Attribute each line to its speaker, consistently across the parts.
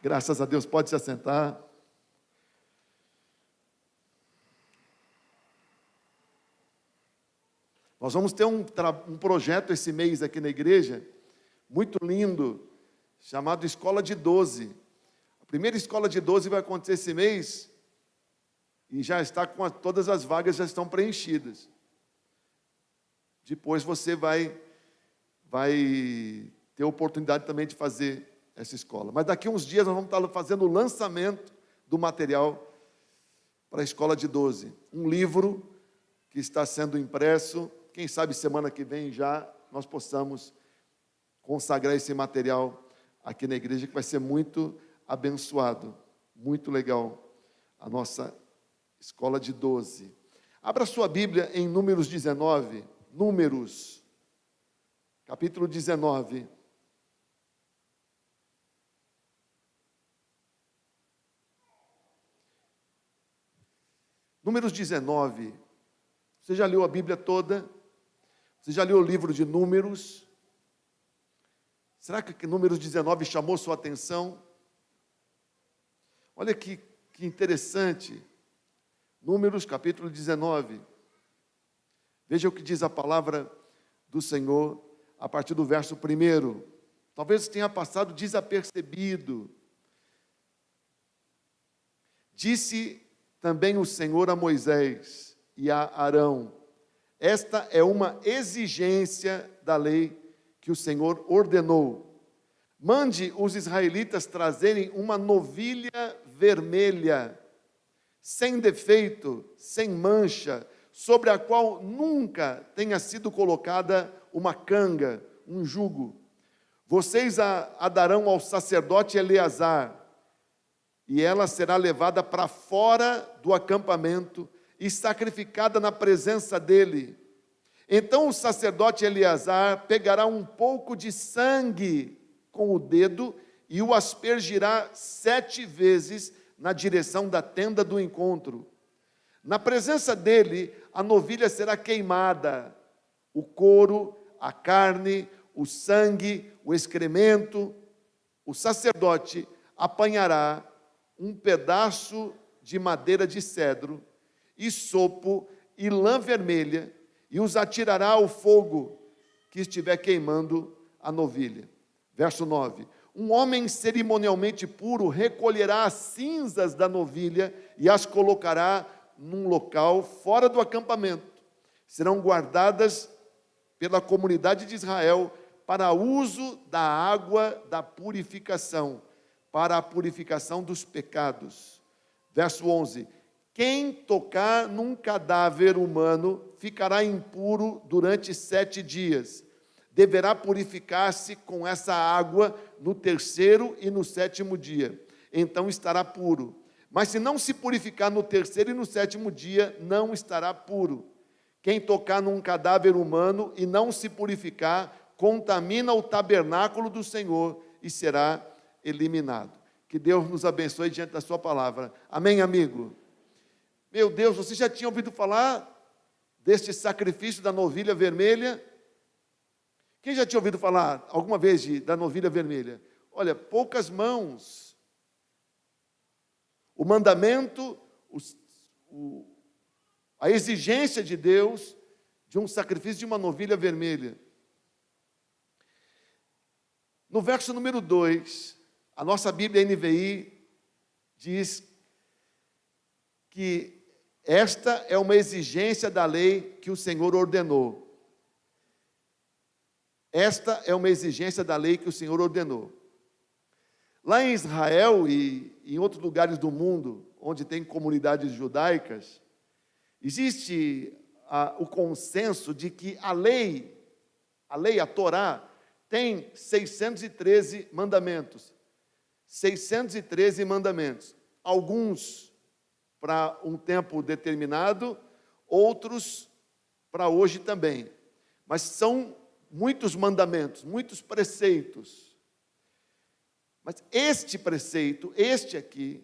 Speaker 1: Graças a Deus, pode se assentar. Nós vamos ter um projeto esse mês aqui na igreja, muito lindo, chamado Escola de 12. A primeira Escola de 12 vai acontecer esse mês, e já está todas as vagas já estão preenchidas. Depois você vai ter a oportunidade também de fazer essa escola. Mas daqui a uns dias nós vamos estar fazendo o lançamento do material para a Escola de 12. Um livro que está sendo impresso. Quem sabe semana que vem já nós possamos consagrar esse material aqui na igreja, que vai ser muito abençoado. Muito legal a nossa Escola de 12. Abra sua Bíblia em Números 19. Números, capítulo 19. Números 19. Você já leu a Bíblia toda? Você já leu o livro de Números? Será que Números 19 chamou sua atenção? Olha que interessante. Números, capítulo 19. Veja o que diz a palavra do Senhor a partir do verso 1. Talvez tenha passado desapercebido. Disse também o Senhor a Moisés e a Arão: esta é uma exigência da lei que o Senhor ordenou. Mande os israelitas trazerem uma novilha vermelha, sem defeito, sem mancha, sobre a qual nunca tenha sido colocada uma canga, um jugo. Vocês a darão ao sacerdote Eleazar, e ela será levada para fora do acampamento e sacrificada na presença dele. Então o sacerdote Eleazar pegará um pouco de sangue com o dedo e o aspergirá 7 vezes na direção da tenda do encontro. Na presença dele, a novilha será queimada, o couro, a carne, o sangue, o excremento. O sacerdote apanhará um pedaço de madeira de cedro, hisopo e lã vermelha, e os atirará ao fogo que estiver queimando a novilha. Verso 9. Um homem cerimonialmente puro recolherá as cinzas da novilha e as colocará num local fora do acampamento. Serão guardadas pela comunidade de Israel para uso da água da purificação, para a purificação dos pecados. Verso 11. Quem tocar num cadáver humano ficará impuro durante 7 dias. Deverá purificar-se com essa água no 3º e no 7º dia. Então estará puro. Mas se não se purificar no 3º e no 7º dia, não estará puro. Quem tocar num cadáver humano e não se purificar, contamina o tabernáculo do Senhor e será eliminado. Que Deus nos abençoe diante da sua palavra. Amém, amigo? Meu Deus, você já tinha ouvido falar deste sacrifício da novilha vermelha? Quem já tinha ouvido falar alguma vez da novilha vermelha? Olha, poucas mãos. O mandamento, a exigência de Deus de um sacrifício de uma novilha vermelha. No verso número 2, a nossa Bíblia NVI diz que esta é uma exigência da lei que o Senhor ordenou. Esta é uma exigência da lei que o Senhor ordenou. Lá em Israel e em outros lugares do mundo, onde tem comunidades judaicas, existe o consenso de que a lei, a Torá, tem 613 mandamentos. 613 mandamentos. Alguns para um tempo determinado, outros para hoje também. Mas são muitos mandamentos, muitos preceitos. Mas este preceito, este aqui,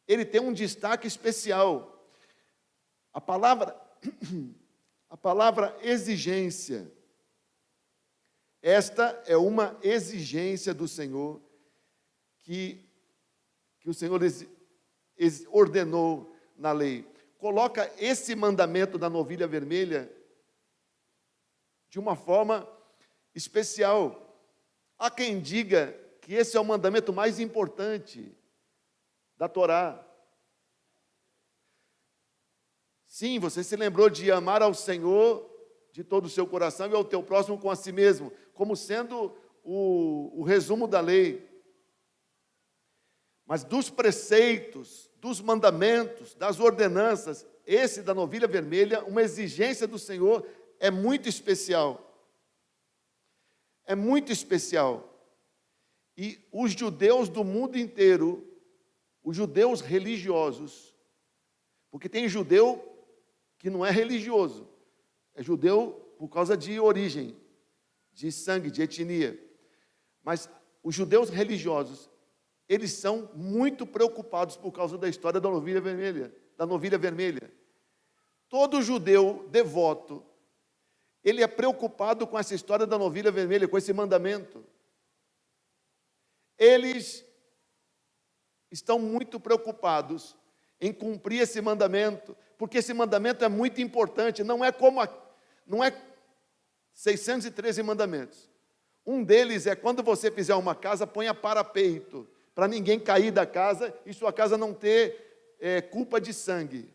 Speaker 1: ele tem um destaque especial. A palavra exigência. Esta é uma exigência do Senhor que que o Senhor ordenou na lei. Coloca esse mandamento da novilha vermelha de uma forma especial. Há quem diga que esse é o mandamento mais importante da Torá. Sim, você se lembrou de amar ao Senhor de todo o seu coração e ao teu próximo com a si mesmo, como sendo o resumo da lei. Mas dos preceitos, dos mandamentos, das ordenanças, esse da novilha vermelha, uma exigência do Senhor, é muito especial. É muito especial. E os judeus do mundo inteiro, os judeus religiosos, porque tem judeu que não é religioso, é judeu por causa de origem, de sangue, de etnia. Mas os judeus religiosos, eles são muito preocupados por causa da história da novilha vermelha. Todo judeu devoto, ele é preocupado com essa história da novilha vermelha, com esse mandamento. Eles estão muito preocupados em cumprir esse mandamento, porque esse mandamento é muito importante, não é 613 mandamentos. Um deles é quando você fizer uma casa, ponha parapeito, para ninguém cair da casa e sua casa não ter culpa de sangue.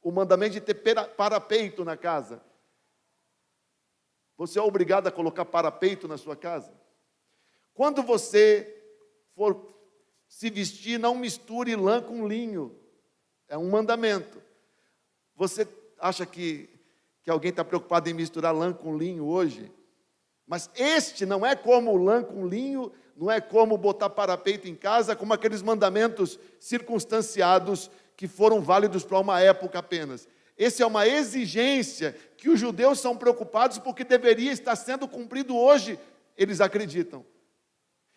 Speaker 1: O mandamento de ter parapeito na casa. Você é obrigado a colocar parapeito na sua casa? Quando você for se vestir, não misture lã com linho. É um mandamento. Você acha que alguém está preocupado em misturar lã com linho hoje? Mas este não é como lã com linho, não é como botar parapeito em casa, como aqueles mandamentos circunstanciados que foram válidos para uma época apenas. Essa é uma exigência que os judeus são preocupados porque deveria estar sendo cumprido hoje, eles acreditam.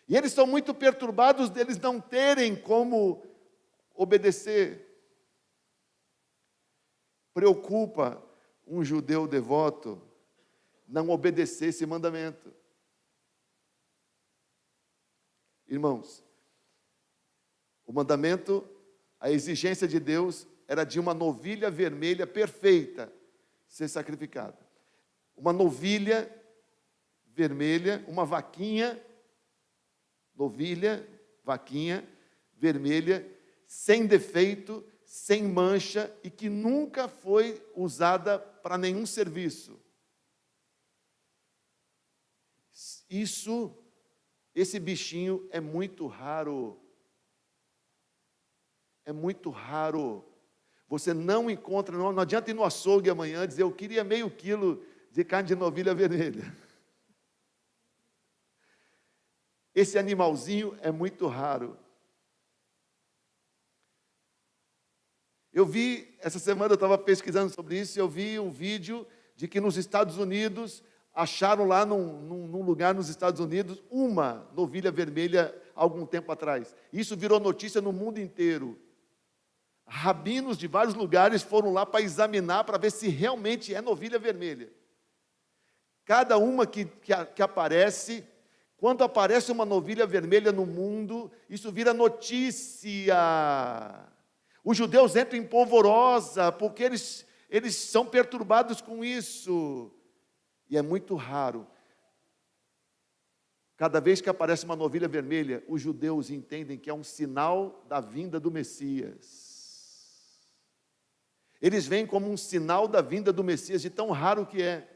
Speaker 1: E eles são muito perturbados deles não terem como obedecer. Preocupa um judeu devoto não obedecer esse mandamento. Irmãos, o mandamento, a exigência de Deus era de uma novilha vermelha perfeita ser sacrificada. Uma novilha vermelha, uma vaquinha, novilha, vaquinha vermelha, sem defeito, sem mancha e que nunca foi usada para nenhum serviço. Esse bichinho é muito raro. É muito raro. Você não encontra, não adianta ir no açougue amanhã e dizer, eu queria meio quilo de carne de novilha vermelha. Esse animalzinho é muito raro. Essa semana eu estava pesquisando sobre isso, e eu vi um vídeo de que nos Estados Unidos, acharam lá num lugar nos Estados Unidos, uma novilha vermelha há algum tempo atrás. Isso virou notícia no mundo inteiro. Rabinos de vários lugares foram lá para examinar, para ver se realmente é novilha vermelha. Cada uma que aparece, quando aparece uma novilha vermelha no mundo, isso vira notícia. Os judeus entram em polvorosa, porque eles são perturbados com isso. E é muito raro. Cada vez que aparece uma novilha vermelha, os judeus entendem que é um sinal da vinda do Messias. Eles veem como um sinal da vinda do Messias, de tão raro que é.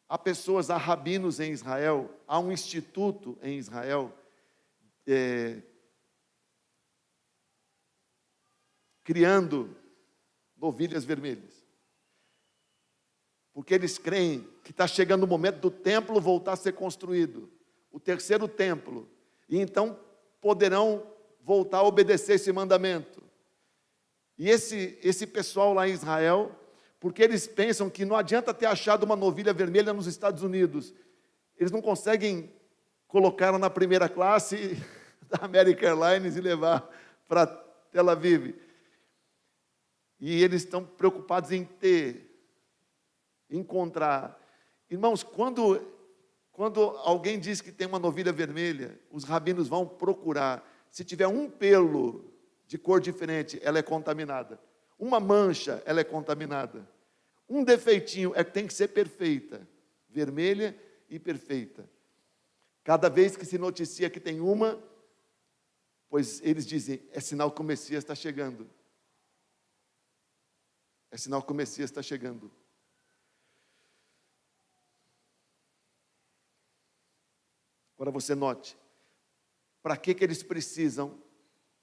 Speaker 1: Há rabinos em Israel, há um instituto em Israel, criando novilhas vermelhas. Porque eles creem que está chegando o momento do templo voltar a ser construído, o terceiro templo, e então poderão voltar a obedecer esse mandamento. E esse pessoal lá em Israel, porque eles pensam que não adianta ter achado uma novilha vermelha nos Estados Unidos, eles não conseguem colocar na primeira classe da American Airlines e levar para Tel Aviv. E eles estão preocupados em encontrar. Irmãos, quando Quando alguém diz que tem uma novilha vermelha, os rabinos vão procurar. Se tiver um pelo de cor diferente, ela é contaminada. Uma mancha, ela é contaminada. Um defeitinho, tem que ser perfeita. Vermelha e perfeita. Cada vez que se noticia que tem uma, pois eles dizem, é sinal que o Messias está chegando. É sinal que o Messias está chegando. Agora você note, para que eles precisam,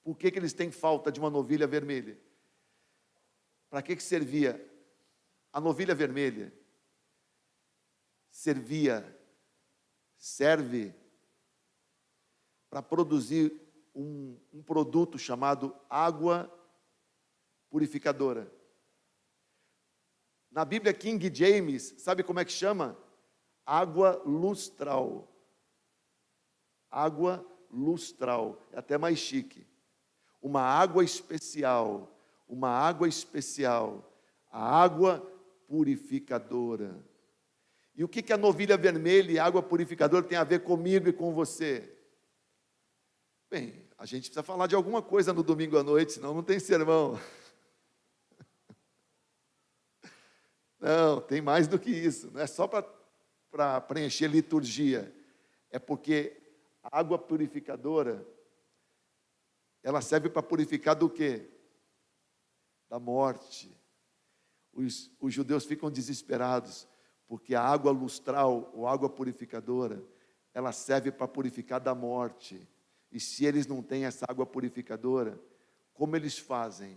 Speaker 1: por que eles têm falta de uma novilha vermelha? Para que servia? A novilha vermelha serve para produzir um produto chamado água purificadora. Na Bíblia King James, sabe como é que chama? Água lustral. Água lustral, é até mais chique. Uma água especial, a água purificadora. E o que a novilha vermelha e a água purificadora tem a ver comigo e com você? Bem, a gente precisa falar de alguma coisa no domingo à noite, senão não tem sermão. Não, tem mais do que isso, não é só para preencher liturgia, é porque a água purificadora, ela serve para purificar do quê? Da morte. Os judeus ficam desesperados, porque a água lustral, ou água purificadora, ela serve para purificar da morte. E se eles não têm essa água purificadora, como eles fazem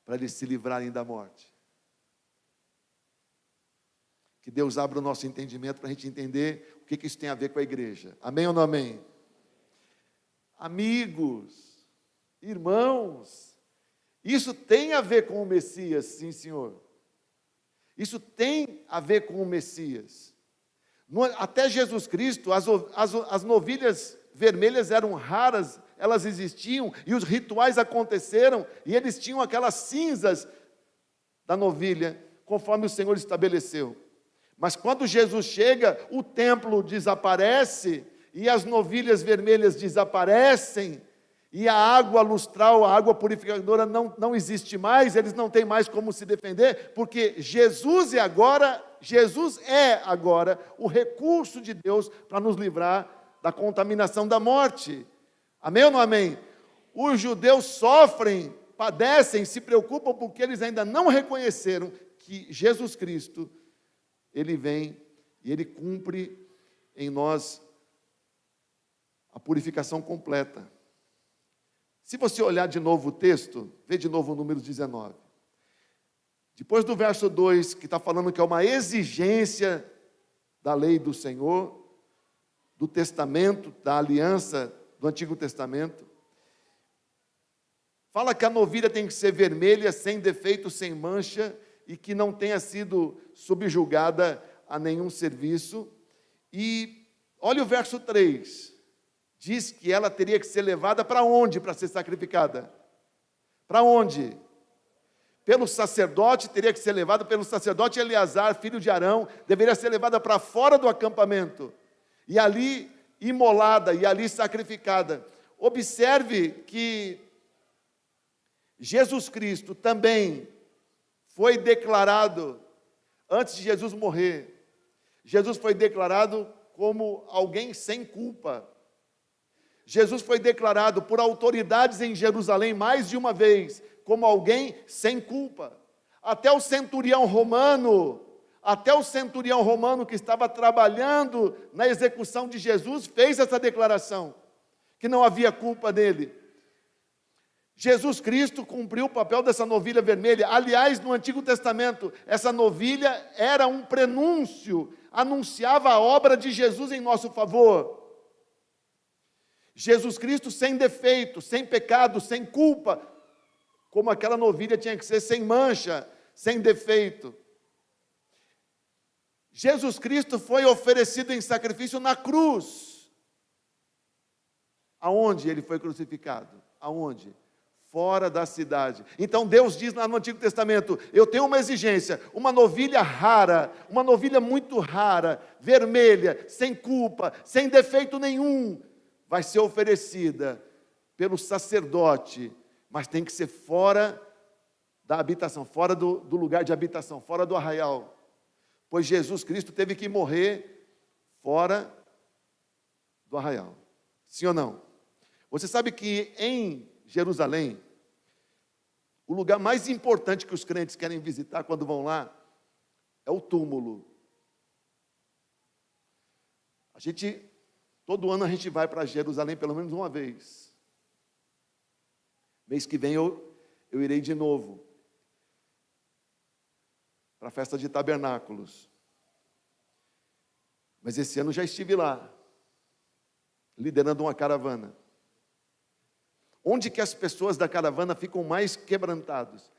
Speaker 1: para eles se livrarem da morte? Que Deus abra o nosso entendimento para a gente entender o que isso tem a ver com a igreja. Amém ou não amém? Amigos, irmãos, isso tem a ver com o Messias, sim, senhor. Isso tem a ver com o Messias. Até Jesus Cristo, as novilhas vermelhas eram raras, elas existiam, e os rituais aconteceram, e eles tinham aquelas cinzas da novilha, conforme o Senhor estabeleceu. Mas quando Jesus chega, o templo desaparece, e as novilhas vermelhas desaparecem, e a água lustral, a água purificadora não existe mais, eles não têm mais como se defender, porque Jesus é agora o recurso de Deus para nos livrar da contaminação da morte. Amém ou não amém? Os judeus sofrem, padecem, se preocupam porque eles ainda não reconheceram que Jesus Cristo, Ele vem e Ele cumpre em nós a purificação completa. Se você olhar de novo o texto, vê de novo o número 19. Depois do verso 2, que está falando que é uma exigência da lei do Senhor, do testamento, da aliança do Antigo Testamento, fala que a novilha tem que ser vermelha, sem defeito, sem mancha, e que não tenha sido subjugada a nenhum serviço. E olha o verso 3. Diz que ela teria que ser levada para onde para ser sacrificada? Para onde? Pelo sacerdote, teria que ser levada pelo sacerdote Eleazar, filho de Arão, deveria ser levada para fora do acampamento, e ali imolada, e ali sacrificada. Observe que Jesus Cristo também foi declarado, antes de Jesus morrer, Jesus foi declarado como alguém sem culpa. Jesus foi declarado por autoridades em Jerusalém mais de uma vez como alguém sem culpa. Até o centurião romano que estava trabalhando na execução de Jesus fez essa declaração, que não havia culpa nele. Jesus Cristo cumpriu o papel dessa novilha vermelha. Aliás, no Antigo Testamento, essa novilha era um prenúncio, anunciava a obra de Jesus em nosso favor. Jesus Cristo sem defeito, sem pecado, sem culpa, como aquela novilha tinha que ser sem mancha, sem defeito. Jesus Cristo foi oferecido em sacrifício na cruz. Aonde ele foi crucificado? Aonde? fora da cidade. Então Deus diz lá no Antigo Testamento: eu tenho uma exigência, uma novilha rara, uma novilha muito rara, vermelha, sem culpa, sem defeito nenhum, vai ser oferecida pelo sacerdote, mas tem que ser fora da habitação, fora do lugar de habitação, fora do arraial. Pois Jesus Cristo teve que morrer fora do arraial. Sim ou não? Você sabe que em Jerusalém, o lugar mais importante que os crentes querem visitar quando vão lá é o túmulo. Todo ano a gente vai para Jerusalém pelo menos uma vez. Mês que vem eu irei de novo para a festa de tabernáculos. Mas esse ano já estive lá, liderando uma caravana. Onde que as pessoas da caravana ficam mais quebrantados?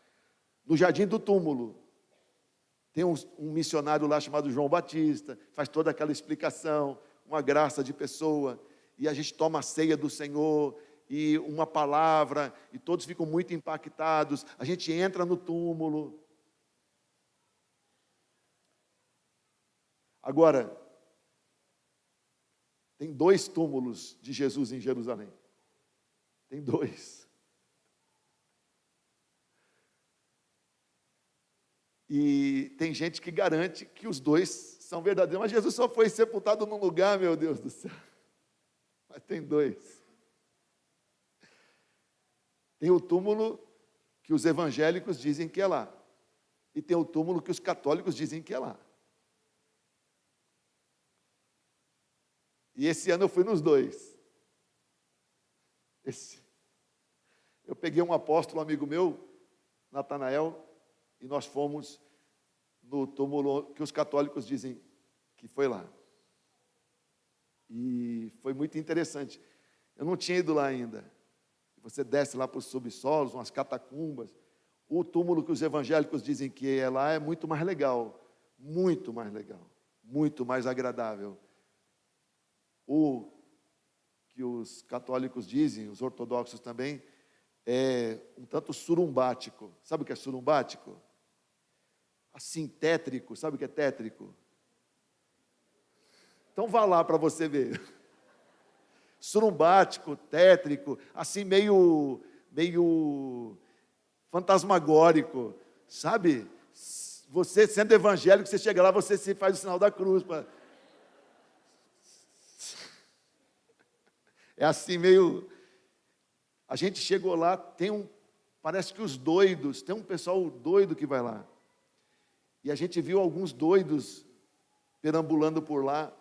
Speaker 1: No Jardim do Túmulo. Tem um missionário lá chamado João Batista, faz toda aquela explicação, uma graça de pessoa, e a gente toma a ceia do Senhor, e uma palavra, e todos ficam muito impactados. A gente entra no túmulo. Agora, tem 2 túmulos de Jesus em Jerusalém. Tem 2. E tem gente que garante que os 2 são verdadeiros. Mas Jesus só foi sepultado num lugar, meu Deus do céu. Mas tem 2. Tem o túmulo que os evangélicos dizem que é lá. E tem o túmulo que os católicos dizem que é lá. E esse ano eu fui nos 2. Eu peguei um apóstolo, amigo meu, Natanael, e nós fomos no túmulo que os católicos dizem que foi lá. E foi muito interessante. Eu não tinha ido lá ainda. Você desce lá para os subsolos, umas catacumbas. O túmulo que os evangélicos dizem que é lá é muito mais legal. Muito mais legal. Muito mais agradável. O que os católicos dizem, os ortodoxos também, é um tanto surumbático. Sabe o que é surumbático? Assim, tétrico. Sabe o que é tétrico? Então vá lá para você ver. Surumbático, tétrico, assim meio fantasmagórico, sabe? Você sendo evangélico, você chega lá, você se faz o sinal da cruz. É assim meio... A gente chegou lá, parece que os doidos, tem um pessoal doido que vai lá. E a gente viu alguns doidos perambulando por lá.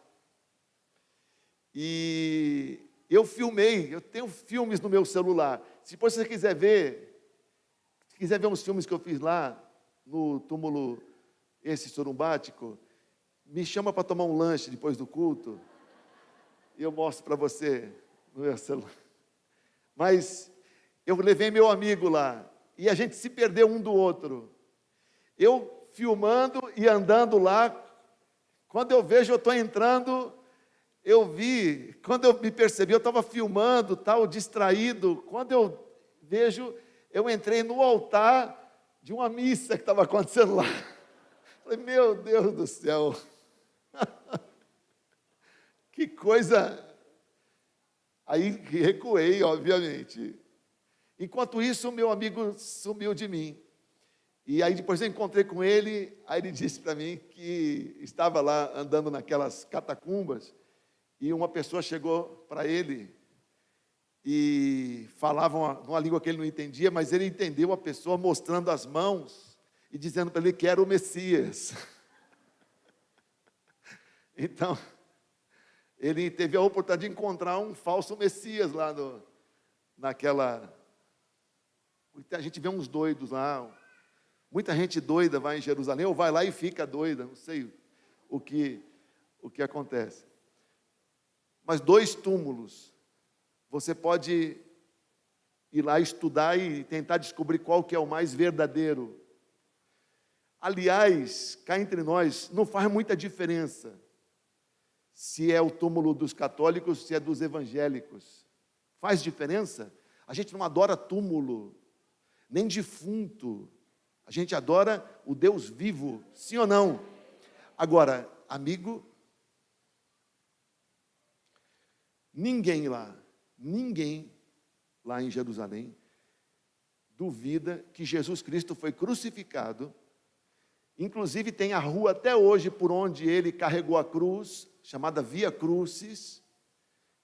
Speaker 1: E eu filmei, eu tenho filmes no meu celular. Se você quiser ver uns filmes que eu fiz lá, no túmulo esse surumbático, me chama para tomar um lanche depois do culto, e eu mostro para você no meu celular. Mas eu levei meu amigo lá, e a gente se perdeu um do outro. Eu filmando e andando lá, quando eu vejo, eu estou entrando... Quando eu me percebi, eu estava filmando, tal, distraído. Quando eu vejo, eu entrei no altar de uma missa que estava acontecendo lá. Falei, meu Deus do céu. Que coisa. Aí recuei, obviamente. Enquanto isso, o meu amigo sumiu de mim. E aí depois eu encontrei com ele, aí ele disse para mim que estava lá andando naquelas catacumbas, e uma pessoa chegou para ele e falava uma língua que ele não entendia, mas ele entendeu a pessoa mostrando as mãos e dizendo para ele que era o Messias. Então, ele teve a oportunidade de encontrar um falso Messias lá naquela... A gente vê uns doidos lá, muita gente doida vai em Jerusalém, ou vai lá e fica doida, não sei o que acontece. Mas 2 túmulos, você pode ir lá estudar e tentar descobrir qual que é o mais verdadeiro. Aliás, cá entre nós, não faz muita diferença se é o túmulo dos católicos, se é dos evangélicos. Faz diferença? A gente não adora túmulo, nem defunto. A gente adora o Deus vivo, sim ou não? Agora, amigo, ninguém lá em Jerusalém, duvida que Jesus Cristo foi crucificado. Inclusive tem a rua até hoje por onde ele carregou a cruz, chamada Via Crucis,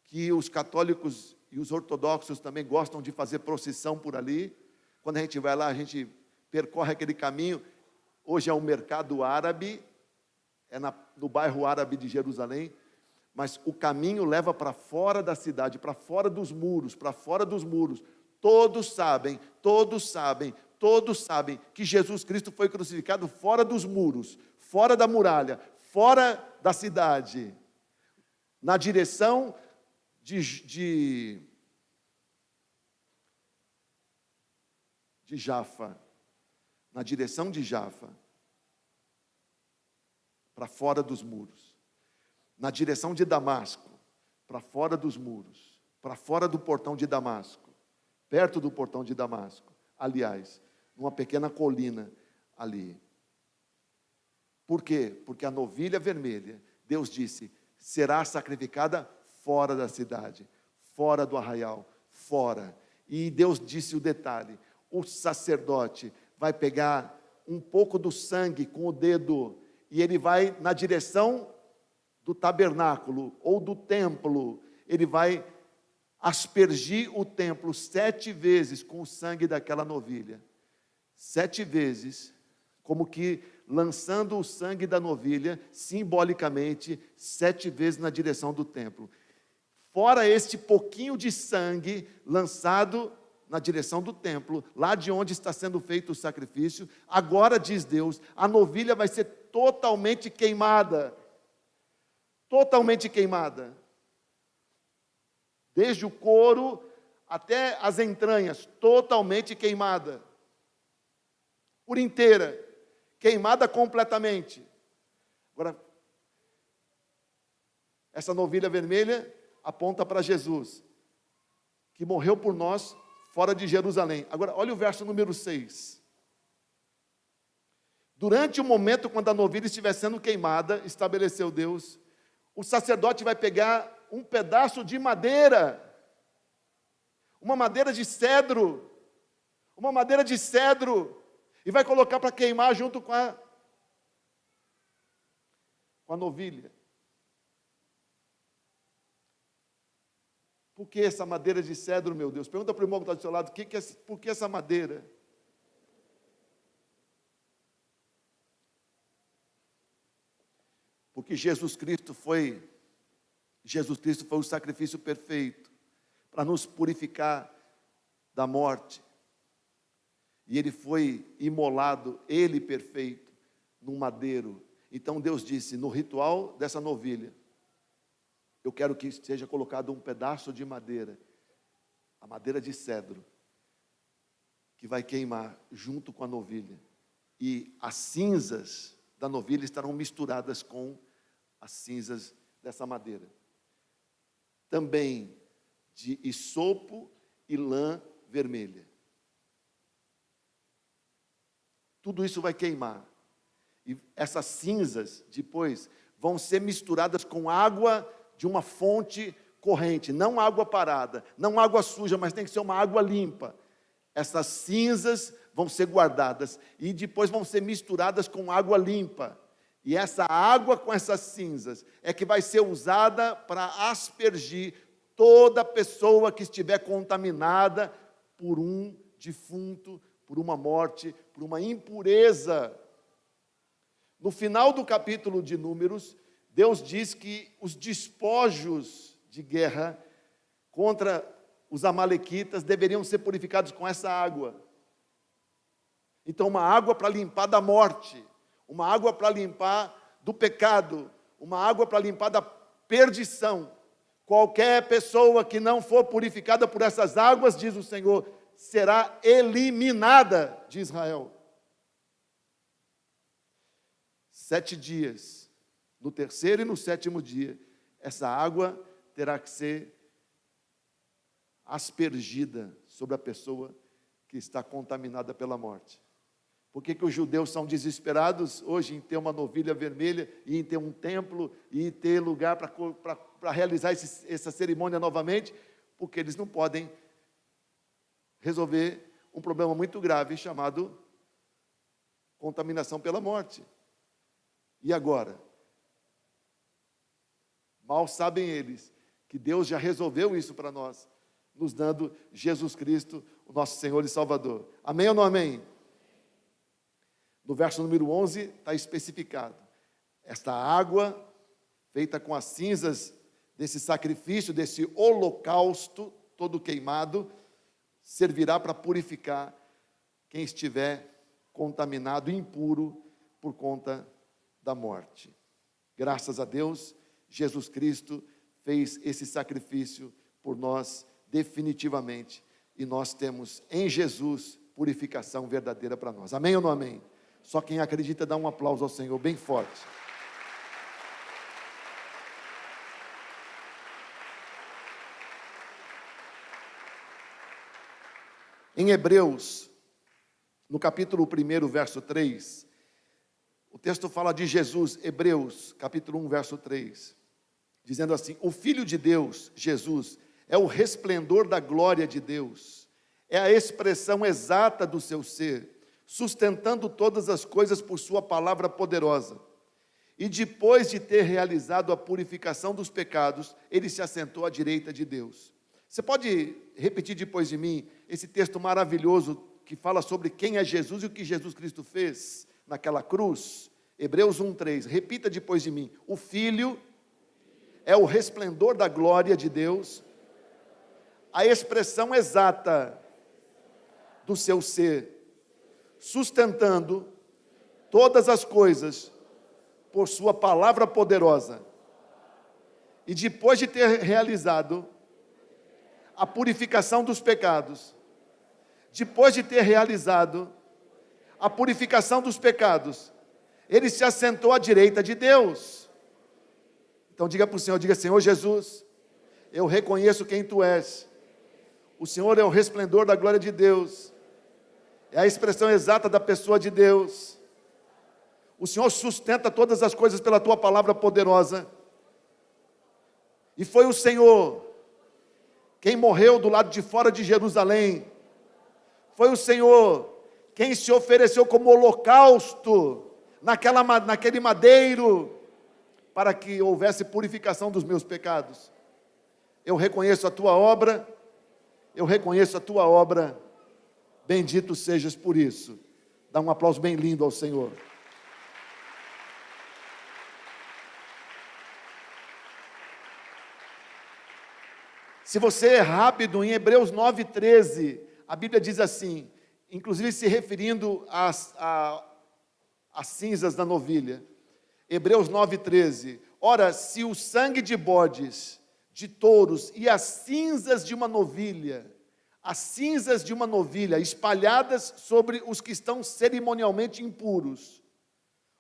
Speaker 1: que os católicos e os ortodoxos também gostam de fazer procissão por ali. Quando a gente vai lá, a gente percorre aquele caminho. Hoje é um mercado árabe, no bairro árabe de Jerusalém, mas o caminho leva para fora da cidade, para fora dos muros, para fora dos muros. Todos sabem que Jesus Cristo foi crucificado fora dos muros, fora da muralha, fora da cidade, na direção de Jafa, na direção de Jafa, para fora dos muros, na direção de Damasco, para fora dos muros, para fora do portão de Damasco, perto do portão de Damasco, aliás, numa pequena colina ali. Por quê? Porque a novilha vermelha, Deus disse, será sacrificada fora da cidade, fora do arraial, fora. E Deus disse o detalhe, o sacerdote vai pegar um pouco do sangue com o dedo, e ele vai na direção do tabernáculo, ou do templo, ele vai aspergir o templo 7 vezes com o sangue daquela novilha. 7 vezes, como que lançando o sangue da novilha, simbolicamente, 7 vezes na direção do templo. Fora este pouquinho de sangue lançado na direção do templo, lá de onde está sendo feito o sacrifício, agora, diz Deus, a novilha vai ser totalmente queimada. Totalmente queimada. Desde o couro até as entranhas, totalmente queimada. Por inteira, queimada completamente. Agora, essa novilha vermelha aponta para Jesus, que morreu por nós fora de Jerusalém. Agora, olha o verso número 6. Durante o momento quando a novilha estiver sendo queimada, estabeleceu Deus, o sacerdote vai pegar um pedaço de madeira, uma madeira de cedro, e vai colocar para queimar junto com a novilha. Por que essa madeira de cedro, meu Deus? Pergunta para o irmão que está do seu lado, por que essa madeira? Porque Jesus Cristo foi o sacrifício perfeito para nos purificar da morte. E ele foi imolado, ele perfeito, num madeiro. Então Deus disse, no ritual dessa novilha, eu quero que seja colocado um pedaço de madeira, a madeira de cedro, que vai queimar junto com a novilha. E as cinzas da novilha estarão misturadas com as cinzas dessa madeira. Também de hisopo e lã vermelha. Tudo isso vai queimar. E essas cinzas, depois, vão ser misturadas com água de uma fonte corrente, não água parada, não água suja, mas tem que ser uma água limpa. Essas cinzas vão ser guardadas e depois vão ser misturadas com água limpa. E essa água com essas cinzas é que vai ser usada para aspergir toda pessoa que estiver contaminada por um defunto, por uma morte, por uma impureza. No final do capítulo de Números, Deus diz que os despojos de guerra contra os amalequitas deveriam ser purificados com essa água. Então, uma água para limpar da morte, uma água para limpar do pecado, uma água para limpar da perdição. Qualquer pessoa que não for purificada por essas águas, diz o Senhor, será eliminada de Israel. 7 dias, no terceiro e no 7º dia, essa água terá que ser aspergida sobre a pessoa que está contaminada pela morte. Por que os judeus são desesperados hoje em ter uma novilha vermelha e em ter um templo e ter lugar para realizar essa cerimônia novamente? Porque eles não podem resolver um problema muito grave chamado contaminação pela morte. E agora? Mal sabem eles que Deus já resolveu isso para nós, nos dando Jesus Cristo, o nosso Senhor e Salvador. Amém ou não amém? No verso número 11 está especificado: esta água, feita com as cinzas desse sacrifício, desse holocausto todo queimado, servirá para purificar quem estiver contaminado, impuro, por conta da morte. Graças a Deus, Jesus Cristo fez esse sacrifício por nós definitivamente, e nós temos em Jesus purificação verdadeira para nós. Amém ou não amém? Só quem acredita dá um aplauso ao Senhor bem forte. Em Hebreus, no capítulo 1, verso 3, o texto fala de Jesus, Hebreus, capítulo 1, verso 3, dizendo assim: o Filho de Deus, Jesus, é o resplendor da glória de Deus, é a expressão exata do seu ser, sustentando todas as coisas por sua palavra poderosa. E depois de ter realizado a purificação dos pecados, ele se assentou à direita de Deus. Você pode repetir depois de mim esse texto maravilhoso que fala sobre quem é Jesus e o que Jesus Cristo fez naquela cruz? Hebreus 1:3, repita depois de mim: o Filho é o resplendor da glória de Deus, a expressão exata do seu ser, sustentando todas as coisas por sua palavra poderosa. E depois de ter realizado a purificação dos pecados, depois de ter realizado a purificação dos pecados, ele se assentou à direita de Deus. Então diga para o Senhor, diga: Senhor Jesus, eu reconheço quem Tu és. O Senhor é o resplendor da glória de Deus, é a expressão exata da pessoa de Deus. O Senhor sustenta todas as coisas pela Tua palavra poderosa. E foi o Senhor quem morreu do lado de fora de Jerusalém. Foi o Senhor quem se ofereceu como holocausto naquele madeiro, para que houvesse purificação dos meus pecados. Eu reconheço a Tua obra, eu reconheço a Tua obra, bendito sejas por isso. Dá um aplauso bem lindo ao Senhor. Se você é rápido, em Hebreus 9:13, a Bíblia diz assim, inclusive se referindo às cinzas da novilha. Hebreus 9:13, ora, se o sangue de bodes, de touros e as cinzas de uma novilha espalhadas sobre os que estão cerimonialmente impuros,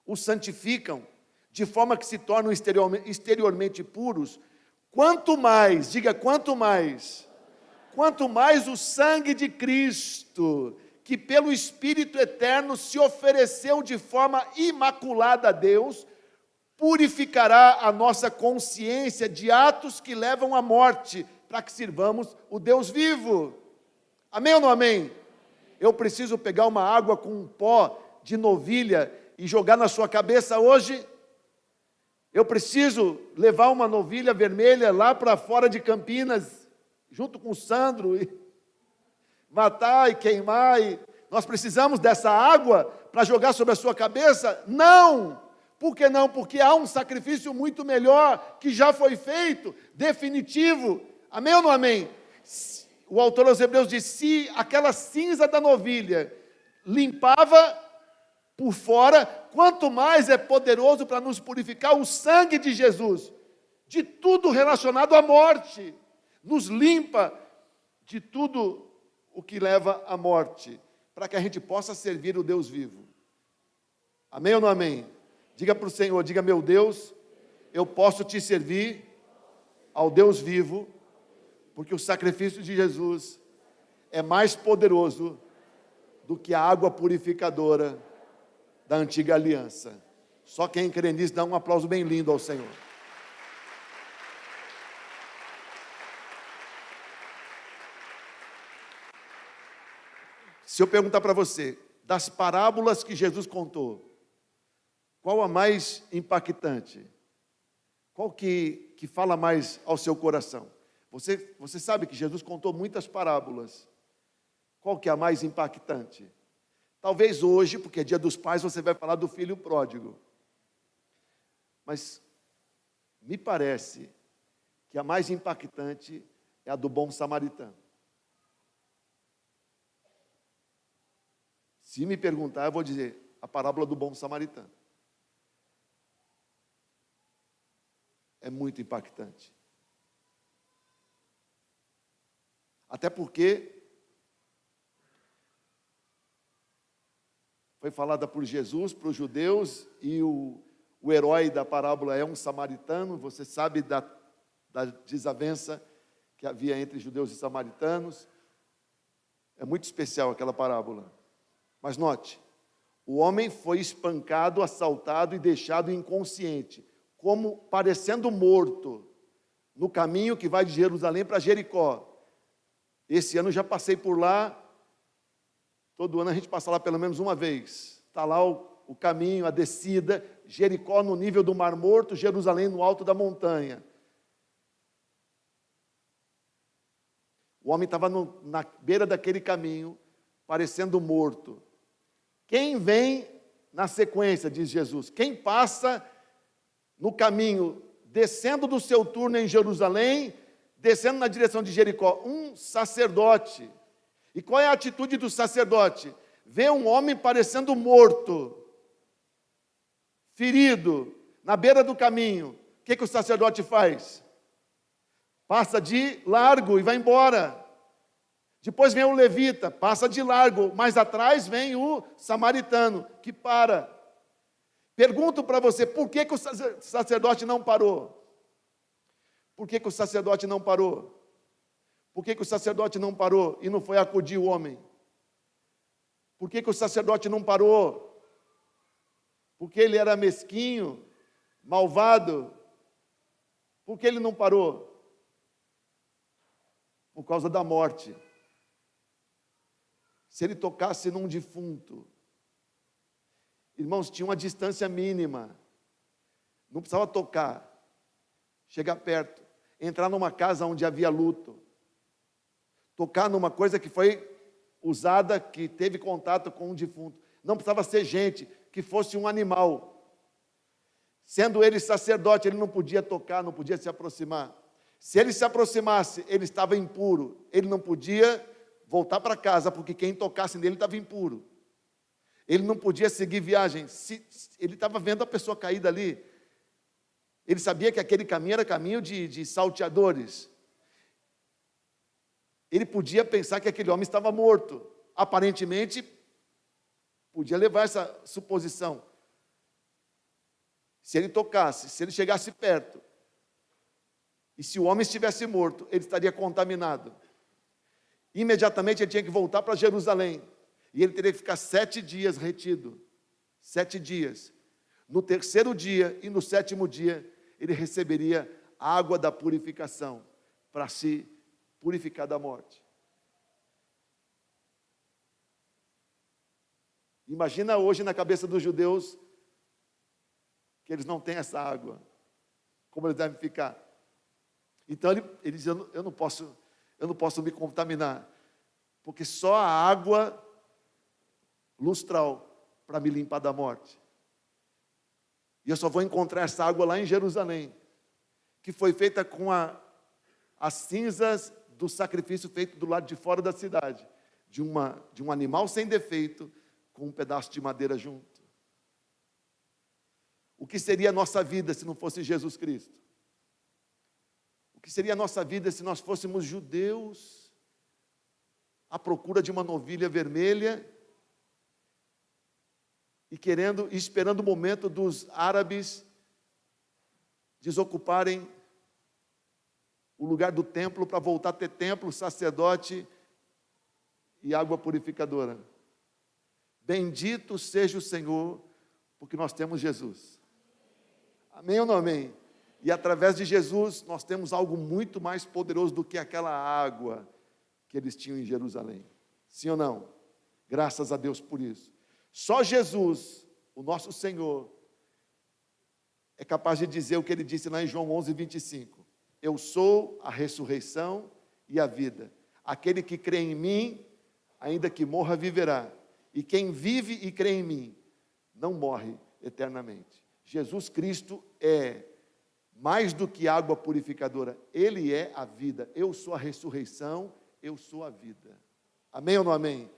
Speaker 1: os santificam, de forma que se tornam exteriormente puros, quanto mais, diga quanto mais o sangue de Cristo, que pelo Espírito Eterno se ofereceu de forma imaculada a Deus, purificará a nossa consciência de atos que levam à morte, para que sirvamos o Deus vivo. Amém ou não amém? Eu preciso pegar uma água com um pó de novilha e jogar na sua cabeça hoje? Eu preciso levar uma novilha vermelha lá para fora de Campinas, junto com o Sandro, e matar e queimar? Nós precisamos dessa água para jogar sobre a sua cabeça? Não! Por que não? Porque há um sacrifício muito melhor, que já foi feito, definitivo. Amém ou não amém? O autor aos Hebreus diz: se aquela cinza da novilha limpava por fora, quanto mais é poderoso para nos purificar o sangue de Jesus, de tudo relacionado à morte, nos limpa de tudo o que leva à morte, para que a gente possa servir o Deus vivo. Amém ou não amém? Diga para o Senhor, diga: meu Deus, eu posso te servir ao Deus vivo, porque o sacrifício de Jesus é mais poderoso do que a água purificadora da antiga aliança. Só quem crê nisso dá um aplauso bem lindo ao Senhor. Se eu perguntar para você, das parábolas que Jesus contou, qual a mais impactante? Qual que fala mais ao seu coração? Você sabe que Jesus contou muitas parábolas. Qual que é a mais impactante? Talvez hoje, porque é dia dos pais, você vai falar do filho pródigo. Mas me parece que a mais impactante é a do bom samaritano. Se me perguntar, eu vou dizer a parábola do bom samaritano. É muito impactante. Até porque foi falada por Jesus, para os judeus, e o herói da parábola é um samaritano. Você sabe da desavença que havia entre judeus e samaritanos. É muito especial aquela parábola. Mas note, o homem foi espancado, assaltado e deixado inconsciente, como parecendo morto, no caminho que vai de Jerusalém para Jericó. Esse ano eu já passei por lá, todo ano a gente passa lá pelo menos uma vez. Está lá o caminho, a descida, Jericó no nível do Mar Morto, Jerusalém no alto da montanha. O homem estava na beira daquele caminho, parecendo morto. Quem vem na sequência, diz Jesus, quem passa no caminho, descendo do seu turno em Jerusalém, descendo na direção de Jericó, um sacerdote. E qual é a atitude do sacerdote? Vê um homem parecendo morto, ferido, na beira do caminho. O que o sacerdote faz? Passa de largo e vai embora. Depois vem o levita, passa de largo. Mais atrás vem o samaritano, que para. Pergunto para você, por que o sacerdote não parou? Por que o sacerdote não parou? Por que o sacerdote não parou e não foi acudir o homem? Por que o sacerdote não parou? Porque ele era mesquinho, malvado. Por que ele não parou? Por causa da morte. Se ele tocasse num defunto, irmãos, tinha uma distância mínima, não precisava tocar, chegar perto, entrar numa casa onde havia luto, tocar numa coisa que foi usada, que teve contato com um defunto, não precisava ser gente, que fosse um animal. Sendo ele sacerdote, ele não podia tocar, não podia se aproximar. Se ele se aproximasse, ele estava impuro, ele não podia voltar para casa, porque quem tocasse nele estava impuro. Ele não podia seguir viagem. Ele estava vendo a pessoa caída ali. Ele sabia que aquele caminho era caminho de salteadores. Ele podia pensar que aquele homem estava morto. Aparentemente, podia levar essa suposição. Se ele tocasse, se ele chegasse perto, e se o homem estivesse morto, ele estaria contaminado. Imediatamente ele tinha que voltar para Jerusalém. E ele teria que ficar 7 dias retido. 7 dias. No 3º dia e no 7º dia, ele receberia a água da purificação para se purificar da morte. Imagina hoje na cabeça dos judeus que eles não têm essa água. Como eles devem ficar. Então ele diz, eu não posso me contaminar, porque só a água lustral para me limpar da morte. E eu só vou encontrar essa água lá em Jerusalém, que foi feita com as cinzas do sacrifício feito do lado de fora da cidade, de um animal sem defeito, com um pedaço de madeira junto. O que seria a nossa vida se não fosse Jesus Cristo? O que seria a nossa vida se nós fôssemos judeus à procura de uma novilha vermelha e esperando o momento dos árabes desocuparem o lugar do templo para voltar a ter templo, sacerdote e água purificadora. Bendito seja o Senhor, porque nós temos Jesus. Amém ou não amém? E através de Jesus, nós temos algo muito mais poderoso do que aquela água que eles tinham em Jerusalém. Sim ou não? Graças a Deus por isso. Só Jesus, o nosso Senhor, é capaz de dizer o que ele disse lá em João 11:25. Eu sou a ressurreição e a vida. Aquele que crê em mim, ainda que morra, viverá. E quem vive e crê em mim, não morre eternamente. Jesus Cristo é mais do que água purificadora. Ele é a vida. Eu sou a ressurreição, eu sou a vida. Amém ou não amém?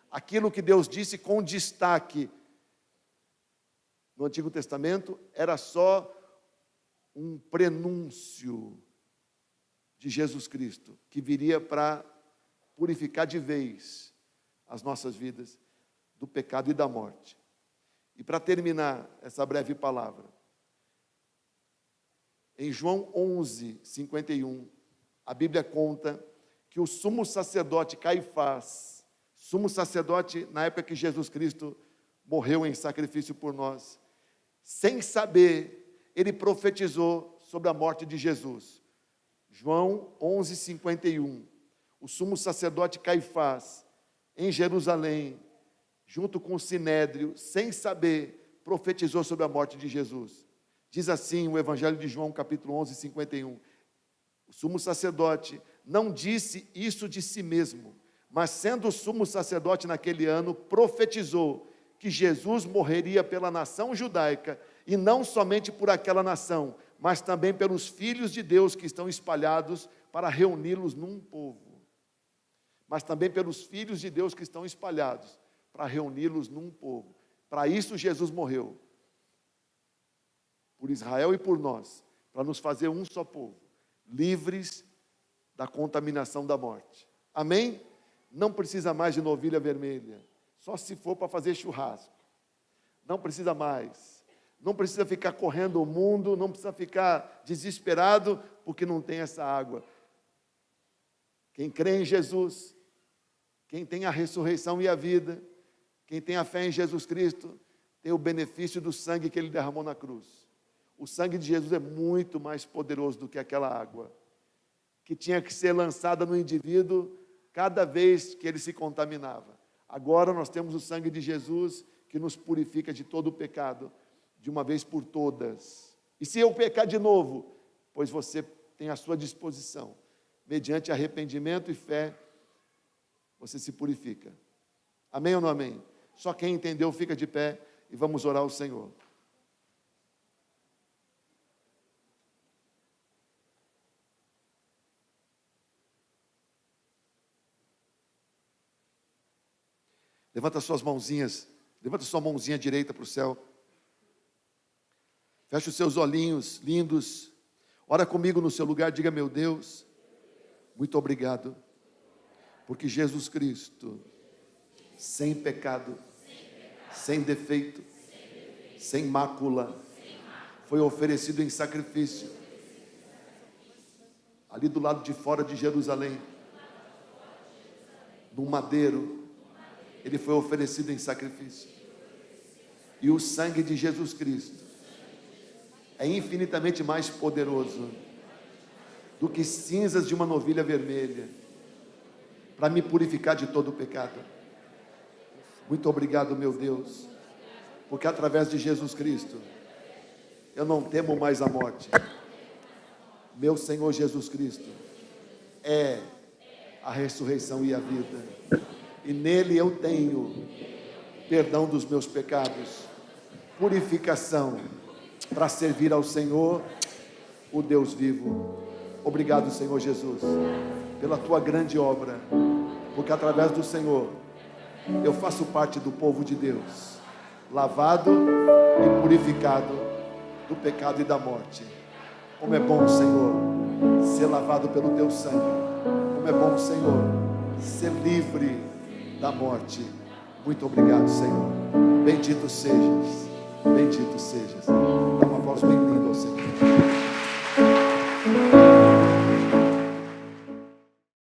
Speaker 1: Aquilo que Deus disse com destaque no Antigo Testamento era só um prenúncio de Jesus Cristo, que viria para purificar de vez as nossas vidas do pecado e da morte. E para terminar essa breve palavra, em João 11:51, a Bíblia conta que o sumo sacerdote Caifás, sumo sacerdote na época que Jesus Cristo morreu em sacrifício por nós, sem saber, ele profetizou sobre a morte de Jesus. João 11:51, o sumo sacerdote Caifás, em Jerusalém, junto com o Sinédrio, sem saber, profetizou sobre a morte de Jesus. Diz assim o Evangelho de João, capítulo 11:51. O sumo sacerdote não disse isso de si mesmo, mas sendo o sumo sacerdote naquele ano, profetizou que Jesus morreria pela nação judaica, e não somente por aquela nação, mas também pelos filhos de Deus que estão espalhados para reuni-los num povo. Mas também pelos filhos de Deus que estão espalhados para reuni-los num povo. Para isso Jesus morreu. Por Israel e por nós, para nos fazer um só povo, livres da contaminação da morte. Amém? Não precisa mais de novilha vermelha, só se for para fazer churrasco. Não precisa mais. Não precisa ficar correndo o mundo, não precisa ficar desesperado porque não tem essa água. Quem crê em Jesus, quem tem a ressurreição e a vida, quem tem a fé em Jesus Cristo, tem o benefício do sangue que ele derramou na cruz. O sangue de Jesus é muito mais poderoso do que aquela água, que tinha que ser lançada no indivíduo cada vez que ele se contaminava. Agora nós temos o sangue de Jesus que nos purifica de todo o pecado, de uma vez por todas. E se eu pecar de novo, pois você tem à sua disposição, mediante arrependimento e fé, você se purifica. Amém ou não amém? Só quem entendeu fica de pé e vamos orar ao Senhor. Levanta suas mãozinhas, levanta sua mãozinha direita para o céu. Feche os seus olhinhos lindos. Ora comigo no seu lugar, diga: meu Deus, muito obrigado, porque Jesus Cristo, sem pecado, sem defeito, sem mácula, foi oferecido em sacrifício, ali do lado de fora de Jerusalém, num madeiro. Ele foi oferecido em sacrifício. E o sangue de Jesus Cristo é infinitamente mais poderoso do que cinzas de uma novilha vermelha, para me purificar de todo o pecado. Muito obrigado, meu Deus, porque através de Jesus Cristo, eu não temo mais a morte. Meu Senhor Jesus Cristo é a ressurreição e a vida. E nele eu tenho perdão dos meus pecados, purificação para servir ao Senhor, o Deus vivo. Obrigado, Senhor Jesus, pela tua grande obra, porque através do Senhor eu faço parte do povo de Deus, lavado e purificado do pecado e da morte. Como é bom, Senhor, ser lavado pelo teu sangue. Como é bom, Senhor, ser livre da morte. Muito obrigado, Senhor. Bendito sejas, bendito sejas. Dá um aplauso bem lindo.